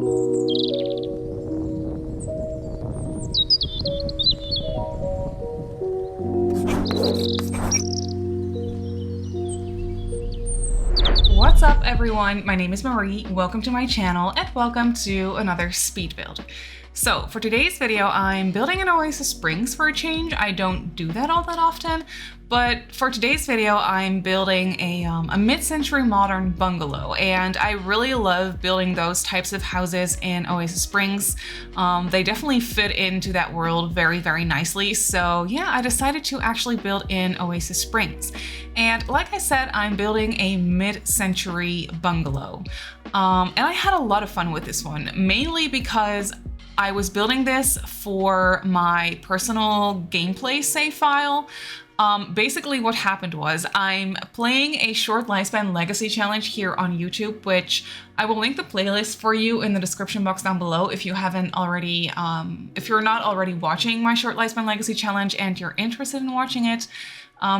What's up everyone, my name is Marie, welcome to my channel and welcome to another speed build. So for today's video, I'm building an Oasis Springs for a change. I don't do that all that often, but for today's video, I'm building a mid-century modern bungalow, and I really love building those types of houses in Oasis Springs. They definitely fit into that world very, very nicely. So yeah, I decided to actually build in Oasis Springs. And like I said, I'm building a mid-century bungalow. And I had a lot of fun with this one, mainly because I was building this for my personal gameplay save file. Basically what happened was I'm playing a short lifespan legacy challenge here on YouTube, which I will link the playlist for you in the description box down below if you haven't already, if you're not already watching my short lifespan legacy challenge and you're interested in watching it.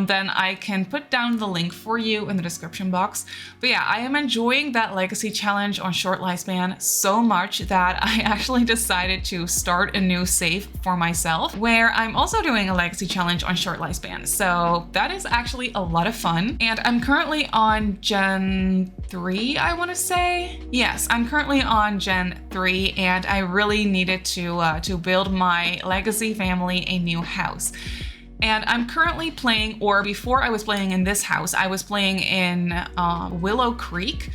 Then I can put down the link for you in the description box. But yeah, I am enjoying that legacy challenge on short lifespan so much that I actually decided to start a new save for myself where I'm also doing a legacy challenge on short lifespan. So that is actually a lot of fun. And I'm currently on Gen 3, I want to say. Yes, I'm currently on Gen 3 and I really needed to build my legacy family a new house. And I'm currently playing, or before I was playing in this house, I was playing in Willow Creek,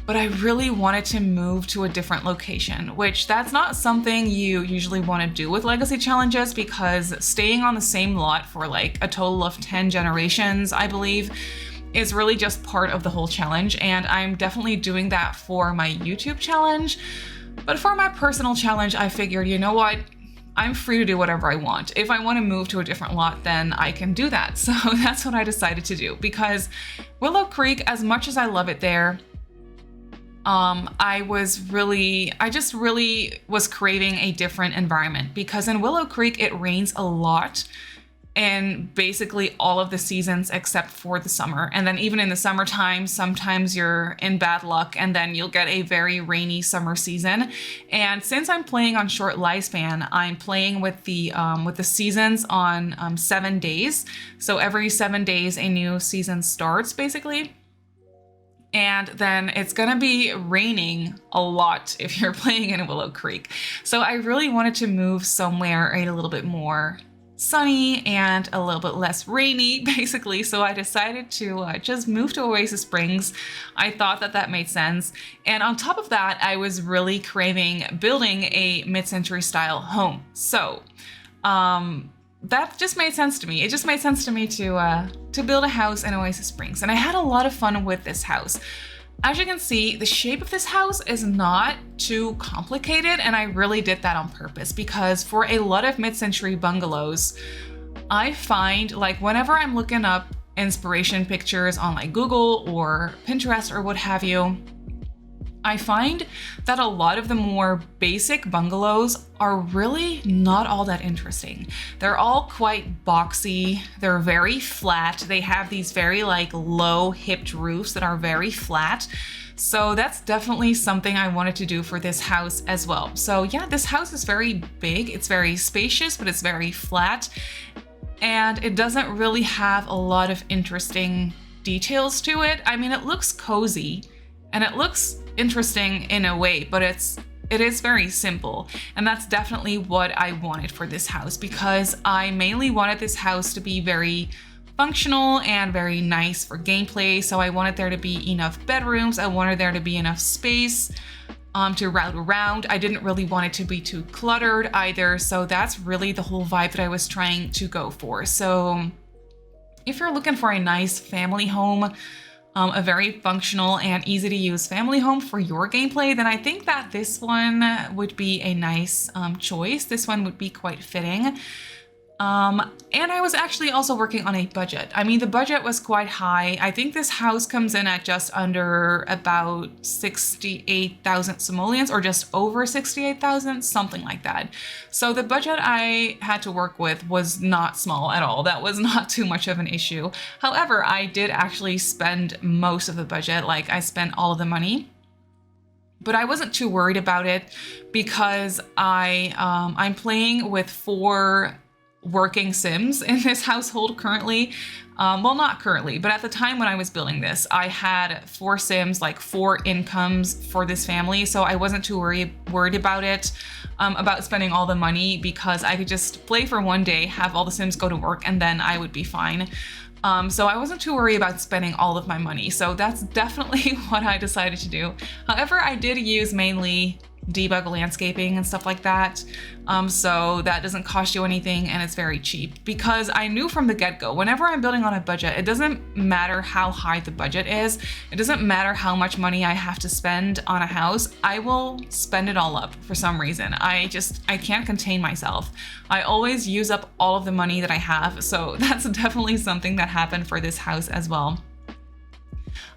but I really wanted to move to a different location, which that's not something you usually want to do with legacy challenges because staying on the same lot for like a total of 10 generations, I believe, is really just part of the whole challenge. And I'm definitely doing that for my YouTube challenge. But for my personal challenge, I figured, you know what? I'm free to do whatever I want. If I want to move to a different lot, then I can do that. So that's what I decided to do because Willow Creek, as much as I love it there, I just really was craving a different environment because in Willow Creek, it rains a lot in basically all of the seasons except for the summer. And then even in the summertime, sometimes you're in bad luck and then you'll get a very rainy summer season. And since I'm playing on short lifespan, I'm playing with the seasons on 7 days. So every 7 days, a new season starts basically. And then it's gonna be raining a lot if you're playing in Willow Creek. So I really wanted to move somewhere a little bit more sunny and a little bit less rainy, basically. So I decided to just move to Oasis Springs. I thought that that made sense. And on top of that, I was really craving building a mid-century style home. So that just made sense to me. It just made sense to me to build a house in Oasis Springs. And I had a lot of fun with this house. As you can see, the shape of this house is not too complicated, and I really did that on purpose because for a lot of mid-century bungalows, I find like whenever I'm looking up inspiration pictures on like Google or Pinterest or what have you, I find that a lot of the more basic bungalows are really not all that interesting. They're all quite boxy. They're very flat. They have these very like low hipped roofs that are very flat. So that's definitely something I wanted to do for this house as well. So yeah, this house is very big. It's very spacious, but it's very flat. And it doesn't really have a lot of interesting details to it. I mean, it looks cozy and it looks interesting in a way, but it is very simple. And that's definitely what I wanted for this house because I mainly wanted this house to be very functional and very nice for gameplay. So I wanted there to be enough bedrooms. I wanted there to be enough space to route around. I didn't really want it to be too cluttered either. So that's really the whole vibe that I was trying to go for. So if you're looking for a nice family home, a very functional and easy to use family home for your gameplay, then I think that this one would be a nice choice. This one would be quite fitting. And I was actually also working on a budget. I mean, the budget was quite high. I think this house comes in at just under about 68,000 simoleons, or just over 68,000, something like that. So the budget I had to work with was not small at all. That was not too much of an issue. However, I did actually spend most of the budget. Like, I spent all of the money. But I wasn't too worried about it because I'm playing with 4 working Sims in this household currently. Well, not currently, but at the time when I was building this, I had 4 Sims, like 4 incomes for this family. So I wasn't too worried about it, about spending all the money, because I could just play for one day, have all the Sims go to work, and then I would be fine. So I wasn't too worried about spending all of my money. So that's definitely what I decided to do. However, I did use mainly debug landscaping and stuff like that. So that doesn't cost you anything and it's very cheap, because I knew from the get-go, whenever I'm building on a budget, it doesn't matter how high the budget is. It doesn't matter how much money I have to spend on a house. I will spend it all up for some reason. I can't contain myself. I always use up all of the money that I have. So that's definitely something that happened for this house as well.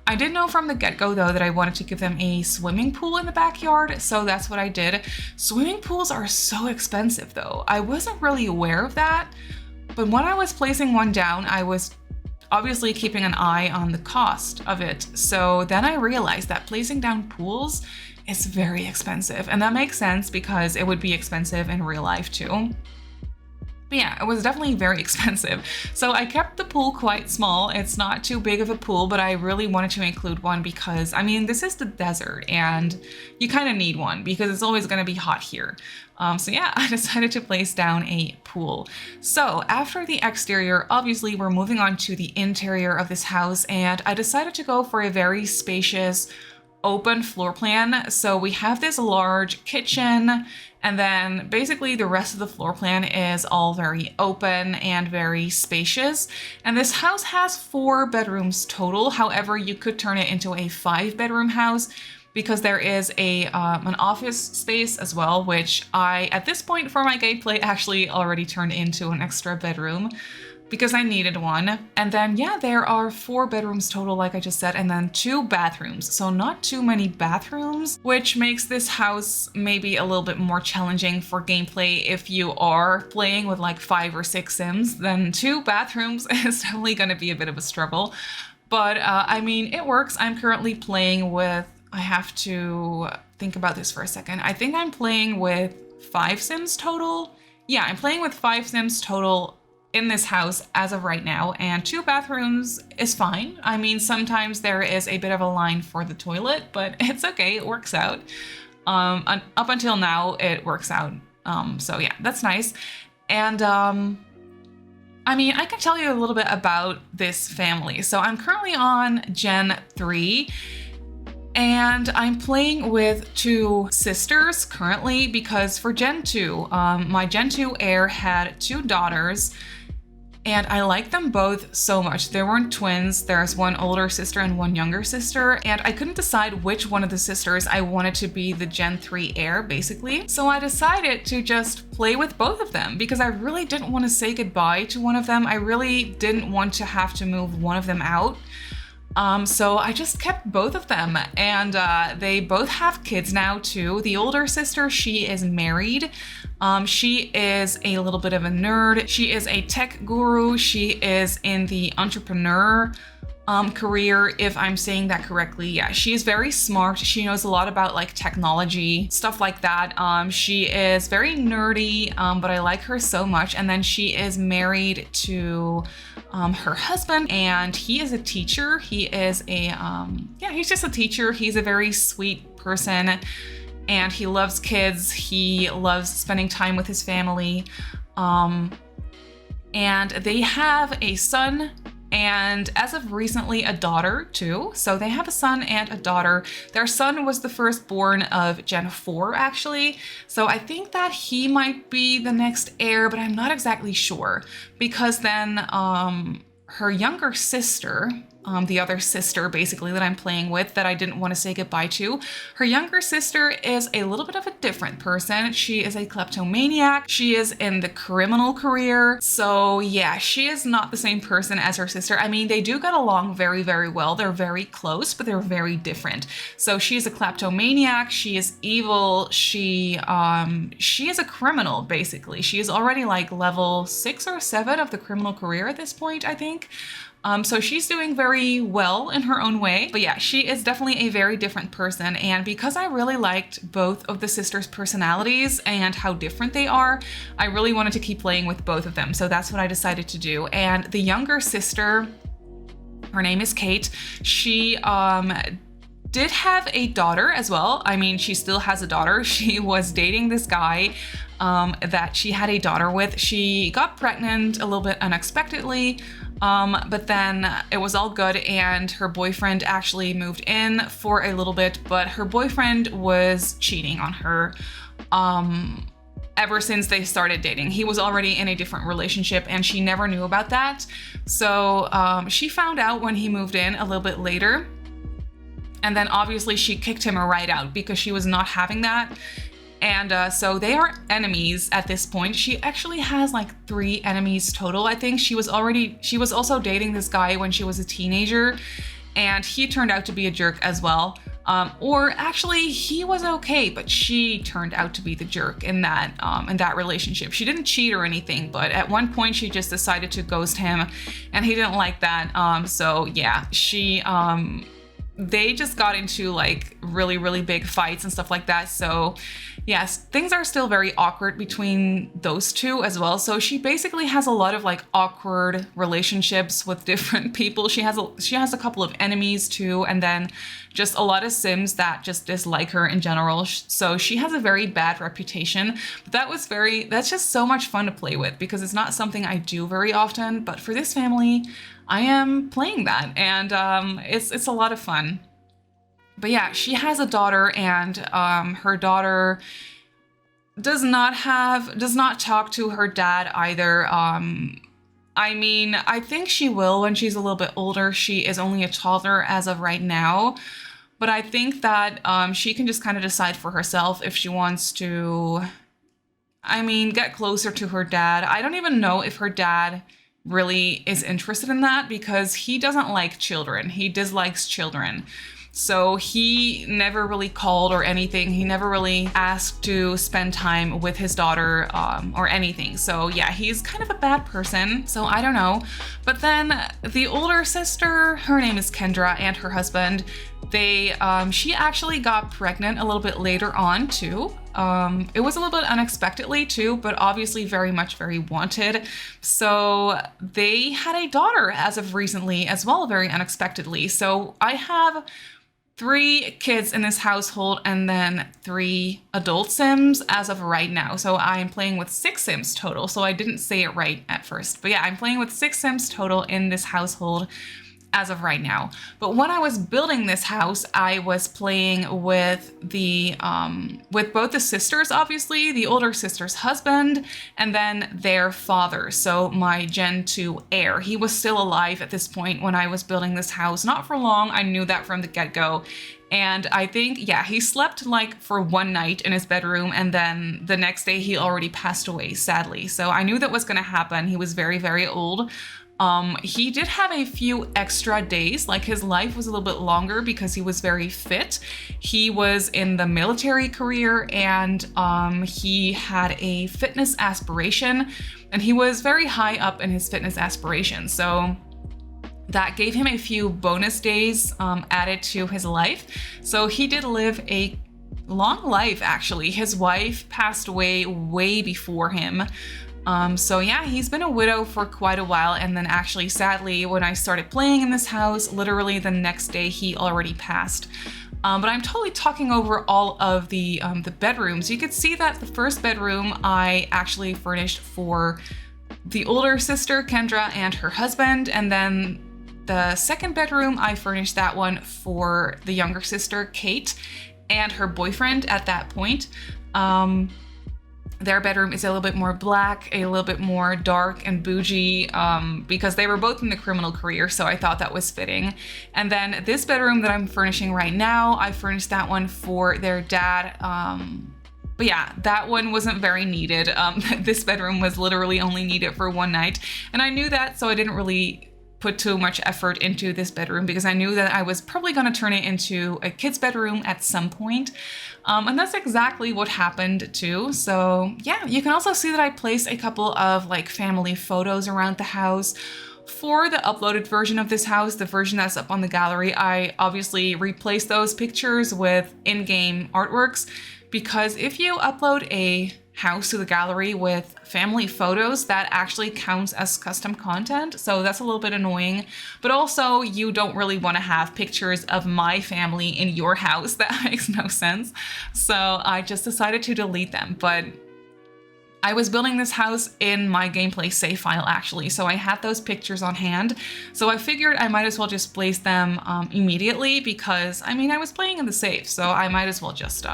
I did know from the get-go though that I wanted to give them a swimming pool in the backyard, so that's what I did. Swimming pools are so expensive though. I wasn't really aware of that, but when I was placing one down, I was obviously keeping an eye on the cost of it. So then I realized that placing down pools is very expensive, and that makes sense because it would be expensive in real life too. But yeah, it was definitely very expensive. So I kept the pool quite small. It's not too big of a pool, but I really wanted to include one because, I mean, this is the desert and you kind of need one because it's always going to be hot here. So yeah, I decided to place down a pool. So after the exterior, obviously we're moving on to the interior of this house, and I decided to go for a very spacious open floor plan. So we have this large kitchen, and then basically the rest of the floor plan is all very open and very spacious. And this house has 4 bedrooms total. However, you could turn it into a 5-bedroom house because there is an office space as well, which I, at this point for my gameplay, actually already turned into an extra bedroom because I needed one. And then, yeah, there are 4 bedrooms total, like I just said, and then 2 bathrooms. So not too many bathrooms, which makes this house maybe a little bit more challenging for gameplay. If you are playing with like 5 or 6 Sims, then 2 bathrooms is definitely gonna be a bit of a struggle. But I mean, it works. I'm currently playing with, I have to think about this for a second. I think I'm playing with 5 Sims total. Yeah, I'm playing with 5 Sims total in this house as of right now, and 2 bathrooms is fine. I mean, sometimes there is a bit of a line for the toilet, but it's okay, it works out. Up until now, it works out. So yeah, that's nice. And I mean, I can tell you a little bit about this family. So I'm currently on Gen 3, and I'm playing with 2 sisters currently because for Gen 2, my Gen 2 heir had 2 daughters, and I like them both so much. They weren't twins. There's one older sister and one younger sister, and I couldn't decide which one of the sisters I wanted to be the Gen 3 heir, basically. So I decided to just play with both of them because I really didn't want to say goodbye to one of them. I really didn't want to have to move one of them out. So I just kept both of them, and they both have kids now too. The older sister, she is married. She is a little bit of a nerd. She is a tech guru. She is in the entrepreneur career, if I'm saying that correctly. Yeah, she is very smart. She knows a lot about like technology, stuff like that. She is very nerdy, but I like her so much. And then she is married to her husband, and he is a teacher. He is a, yeah, he's just a teacher. He's a very sweet person, and he loves kids. He loves spending time with his family. And they have a son, and as of recently, a daughter too. So they have a son and a daughter. Their son was the firstborn of Gen 4, actually. So I think that he might be the next heir, but I'm not exactly sure. Because then her younger sister, the other sister basically that I'm playing with that I didn't want to say goodbye to, her younger sister is a little bit of a different person. She is a kleptomaniac. She is in the criminal career. So yeah, she is not the same person as her sister. I mean, they do get along very, very well. They're very close, but they're very different. So she's a kleptomaniac. She is evil. She is a criminal, basically. She is already like level 6 or 7 of the criminal career at this point, I think. So she's doing very well in her own way. But yeah, she is definitely a very different person. And because I really liked both of the sisters' personalities and how different they are, I really wanted to keep playing with both of them. So that's what I decided to do. And the younger sister, her name is Kate. She did have a daughter as well. I mean, she still has a daughter. She was dating this guy that she had a daughter with. She got pregnant a little bit unexpectedly, but then it was all good, and her boyfriend actually moved in for a little bit, but her boyfriend was cheating on her ever since they started dating. He was already in a different relationship and she never knew about that. So she found out when he moved in a little bit later. And then obviously she kicked him right out because she was not having that. And so they are enemies at this point. She actually has like 3 enemies total, I think. She was also dating this guy when she was a teenager, and he turned out to be a jerk as well. Or actually he was okay, but she turned out to be the jerk in that relationship. She didn't cheat or anything, but at one point she just decided to ghost him and he didn't like that. So yeah, they just got into like really, really big fights and stuff like that. So yes, things are still very awkward between those two as well. So she basically has a lot of like awkward relationships with different people. She has a couple of enemies too, and then just a lot of Sims that just dislike her in general. So she has a very bad reputation. But that's just so much fun to play with because it's not something I do very often. But for this family, I am playing that, and it's a lot of fun. But yeah, she has a daughter, and her daughter does not talk to her dad either. I mean, I think she will when she's a little bit older. She is only a toddler as of right now, but I think that she can just kind of decide for herself if she wants to, get closer to her dad. I don't even know if her dad really is interested in that because he doesn't like children. He dislikes children. So he never really called or anything. He never really asked to spend time with his daughter or anything. So yeah, he's kind of a bad person. So I don't know. But then the older sister, her name is Kendra, and her husband, she actually got pregnant a little bit later on too. It was a little bit unexpectedly too, but obviously very wanted. So they had a daughter as of recently as well, very unexpectedly. So I have 3 kids in this household and then 3 adult Sims as of right now. So I'm playing with 6 Sims total. So I didn't say it right at first, but yeah, I'm playing with 6 Sims total in this household as of right now. But when I was building this house, I was playing with with both the sisters, obviously, the older sister's husband, and then their father. So my Gen 2 heir, he was still alive at this point when I was building this house. Not for long, I knew that from the get-go. And I think, yeah, he slept like for 1 night in his bedroom, and then the next day he already passed away, sadly. So I knew that was gonna happen. He was very old. He did have a few extra days, like his life was a little bit longer because he was very fit. He was in the military career, and he had a fitness aspiration, and he was very high up in his fitness aspiration. So that gave him a few bonus days added to his life. So he did live a long life, actually. His wife passed away way before him. So yeah, he's been a widow for quite a while, and then actually, sadly, when I started playing in this house, literally the next day he already passed. But I'm totally talking over all of the bedrooms. You could see that the first bedroom I actually furnished for the older sister, Kendra, and her husband, and then the second bedroom, I furnished that one for the younger sister, Kate, and her boyfriend at that point. Their bedroom is a little bit more black, a little bit more dark and bougie, because they were both in the criminal career, so I thought that was fitting. And then this bedroom that I'm furnishing right now, I furnished that one for their dad. But yeah, that one wasn't very needed. This bedroom was literally only needed for 1 night, and I knew that, so I didn't really put too much effort into this bedroom because I knew that I was probably going to turn it into a kid's bedroom at some point. And that's exactly what happened too. So yeah, you can also see that I placed a couple of like family photos around the house. For the uploaded version of this house, the version that's up on the gallery, I obviously replaced those pictures with in-game artworks, because if you upload a house to the gallery with family photos, that actually counts as custom content. So that's a little bit annoying, but also you don't really want to have pictures of my family in your house. That makes no sense. So I just decided to delete them. But I was building this house in my gameplay save file actually, so I had those pictures on hand. So I figured I might as well just place them immediately, because I mean, I was playing in the save, so I might as well just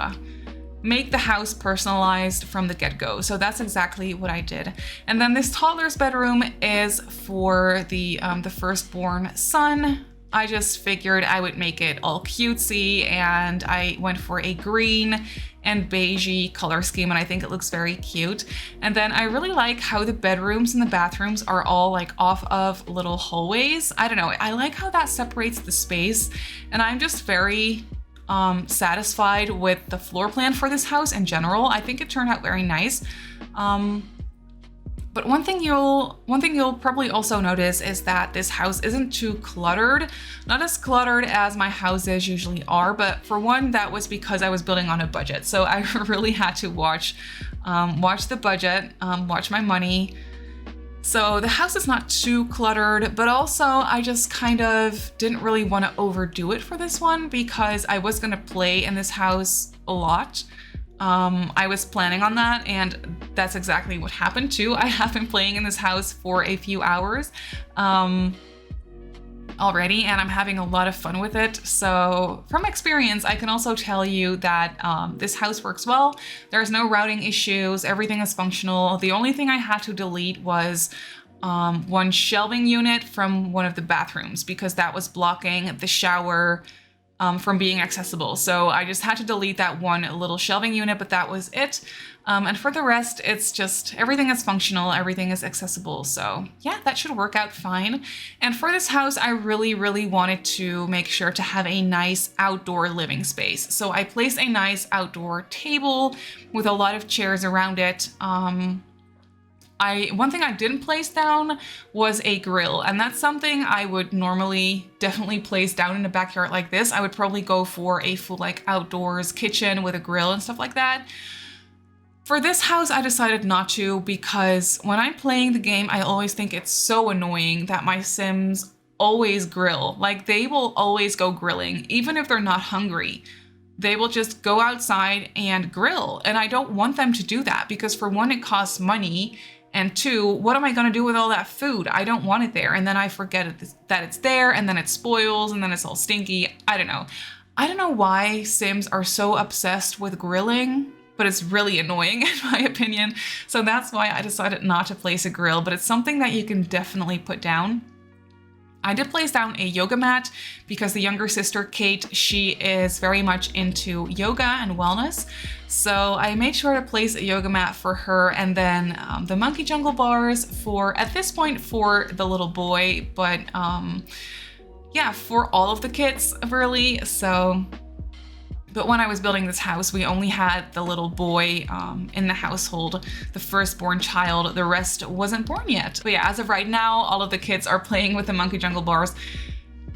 make the house personalized from the get-go. So that's exactly what I did. And then this toddler's bedroom is for the firstborn son. I just figured I would make it all cutesy, and I went for a green and beigey color scheme, and I think it looks very cute. And then I really like how the bedrooms and the bathrooms are all like off of little hallways. I don't know, I like how that separates the space, and I'm just very satisfied with the floor plan for this house in general. I think it turned out very nice. But one thing you'll probably also notice is that this house isn't too cluttered. Not as cluttered as my houses usually are, but for one, that was because I was building on a budget. So I really had to watch the budget, watch my money. So the house is not too cluttered, but also I just kind of didn't really want to overdo it for this one, because I was going to play in this house a lot. I was planning on that, and that's exactly what happened too. I have been playing in this house for a few hours already, and I'm having a lot of fun with it. So from experience, I can also tell you that this house works well. There's no routing issues. Everything is functional. The only thing I had to delete was one shelving unit from one of the bathrooms, because that was blocking the shower from being accessible. So I just had to delete that one little shelving unit, but that was it. And for the rest, it's just everything is functional, everything is accessible. So yeah, that should work out fine. And for this house, I really, really wanted to make sure to have a nice outdoor living space. So I placed a nice outdoor table with a lot of chairs around it. One thing I didn't place down was a grill, and that's something I would normally definitely place down in a backyard like this. I would probably go for a full like outdoors kitchen with a grill and stuff like that. For this house, I decided not to, because when I'm playing the game, I always think it's so annoying that my Sims always grill. Like, they will always go grilling, even if they're not hungry. They will just go outside and grill, and I don't want them to do that, because for one, it costs money, and two, what am I going to do with all that food? I don't want it there, and then I forget that it's there, and then it spoils, and then it's all stinky. I don't know. I don't know why Sims are so obsessed with grilling, but it's really annoying in my opinion. So that's why I decided not to place a grill, but it's something that you can definitely put down. I did place down a yoga mat because the younger sister, Kate, she is very much into yoga and wellness. So I made sure to place a yoga mat for her, and then the monkey jungle bars for, at this point, for the little boy, but yeah, for all of the kids really. So, but when I was building this house, we only had the little boy in the household, the firstborn child. The rest wasn't born yet. But yeah, as of right now, all of the kids are playing with the monkey jungle bars.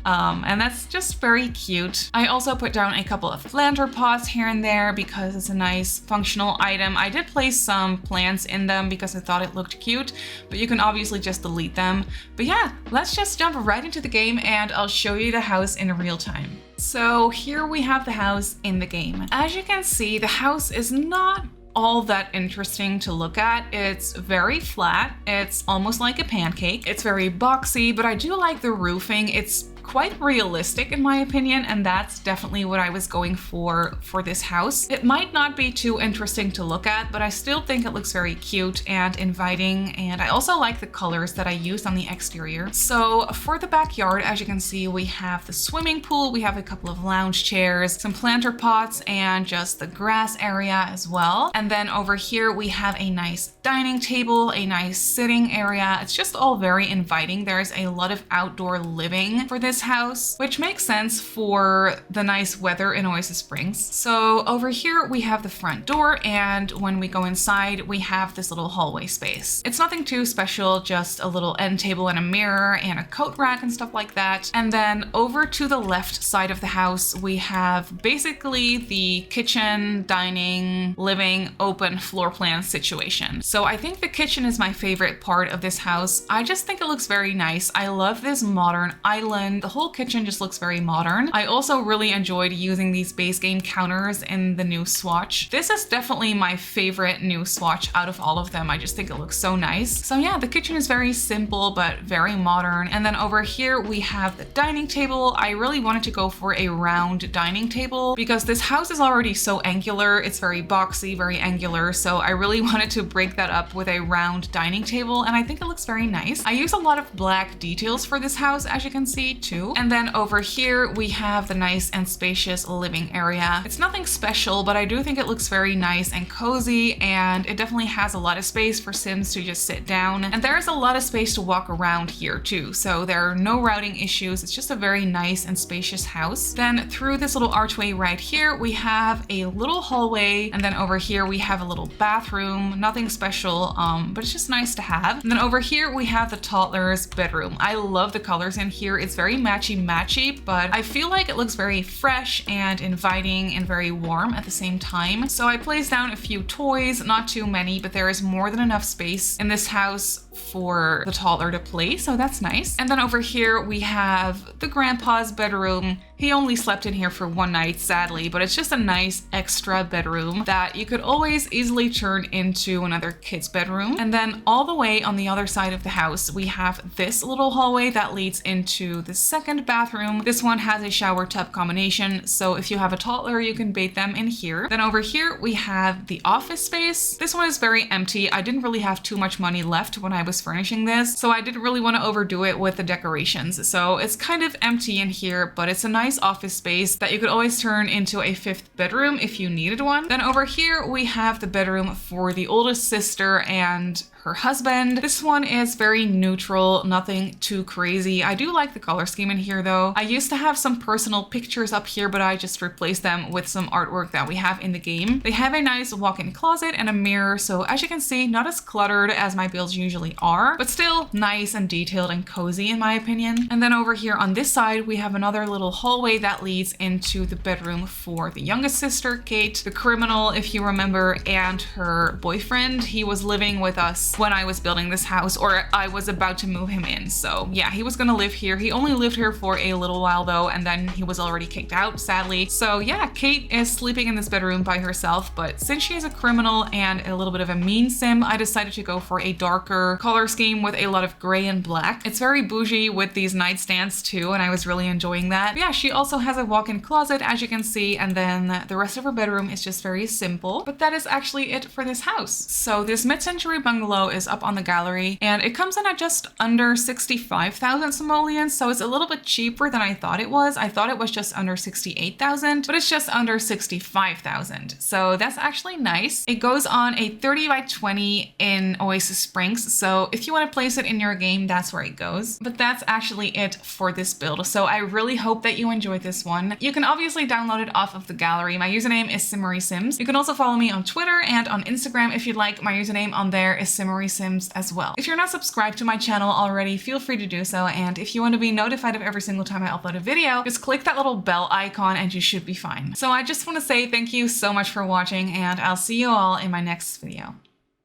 And that's just very cute. I also put down a couple of planter pots here and there because it's a nice functional item. I did place some plants in them because I thought it looked cute, but you can obviously just delete them. But yeah, let's just jump right into the game and I'll show you the house in real time. So here we have the house in the game. As you can see, the house is not all that interesting to look at. It's very flat. It's almost like a pancake. It's very boxy, but I do like the roofing. It's quite realistic in my opinion, and that's definitely what I was going for this house. It might not be too interesting to look at, but I still think it looks very cute and inviting, and I also like the colors that I used on the exterior. So for the backyard, as you can see, we have the swimming pool, we have a couple of lounge chairs, some planter pots, and just the grass area as well. And then over here we have a nice dining table, a nice sitting area. It's just all very inviting. There's a lot of outdoor living for this this house, which makes sense for the nice weather in Oasis Springs. So over here we have the front door, and when we go inside, we have this little hallway space. It's nothing too special, just a little end table and a mirror and a coat rack and stuff like that. And then over to the left side of the house, we have basically the kitchen, dining, living, open floor plan situation. So I think the kitchen is my favorite part of this house. I just think it looks very nice. I love this modern island. The whole kitchen just looks very modern. I also really enjoyed using these base game counters in the new swatch. This is definitely my favorite new swatch out of all of them. I just think it looks so nice. So yeah, the kitchen is very simple but very modern. And then over here we have the dining table. I really wanted to go for a round dining table because this house is already so angular. It's very boxy, very angular. So I really wanted to break that up with a round dining table, and I think it looks very nice. I use a lot of black details for this house, as you can see too. And then over here we have the nice and spacious living area. It's nothing special, but I do think it looks very nice and cozy, and it definitely has a lot of space for Sims to just sit down. And there's a lot of space to walk around here too, so there are no routing issues. It's just a very nice and spacious house. Then through this little archway right here, we have a little hallway, and then over here we have a little bathroom. Nothing special, but it's just nice to have. And then over here we have the toddler's bedroom. I love the colors in here. It's very matchy, but I feel like it looks very fresh and inviting and very warm at the same time. So I placed down a few toys, not too many, but there is more than enough space in this house for the toddler to play, so that's nice. And then over here we have the grandpa's bedroom. He only slept in here for one night, sadly, but it's just a nice extra bedroom that you could always easily turn into another kid's bedroom. And then all the way on the other side of the house, we have this little hallway that leads into the second bathroom. This one has a shower tub combination, so if you have a toddler, you can bathe them in here. Then over here we have the office space. This one is very empty. I didn't really have too much money left when I was furnishing this, so I didn't really want to overdo it with the decorations. So it's kind of empty in here, but it's a nice office space that you could always turn into a fifth bedroom if you needed one. Then over here we have the bedroom for the oldest sister and her husband. This one is very neutral, nothing too crazy. I do like the color scheme in here though. I used to have some personal pictures up here, but I just replaced them with some artwork that we have in the game. They have a nice walk-in closet and a mirror, so as you can see, not as cluttered as my builds usually are, but still nice and detailed and cozy in my opinion. And then over here on this side, we have another little hallway that leads into the bedroom for the youngest sister, Kate, the criminal, if you remember, and her boyfriend. He was living with us when I was building this house, or I was about to move him in. So yeah, he was gonna live here. He only lived here for a little while though, and then he was already kicked out, sadly. So yeah, Kate is sleeping in this bedroom by herself, but since she is a criminal and a little bit of a mean sim, I decided to go for a darker color scheme with a lot of gray and black. It's very bougie with these nightstands too, and I was really enjoying that. But yeah, she also has a walk-in closet, as you can see, and then the rest of her bedroom is just very simple. But that is actually it for this house. So this mid-century bungalow is up on the gallery, and it comes in at just under 65,000 simoleons, so it's a little bit cheaper than I thought it was. I thought it was just under 68,000, but it's just under 65,000. So that's actually nice. It goes on a 30 by 20 in Oasis Springs, so if you want to place it in your game, that's where it goes. But that's actually it for this build, so I really hope that you enjoyed this one. You can obviously download it off of the gallery. My username is Simmarysims. You can also follow me on Twitter and on Instagram if you'd like. My username on there is Simmarysims as well. If you're not subscribed to my channel already, feel free to do so, and if you want to be notified of every single time I upload a video, just click that little bell icon and you should be fine. So I just want to say thank you so much for watching, and I'll see you all in my next video.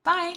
Bye!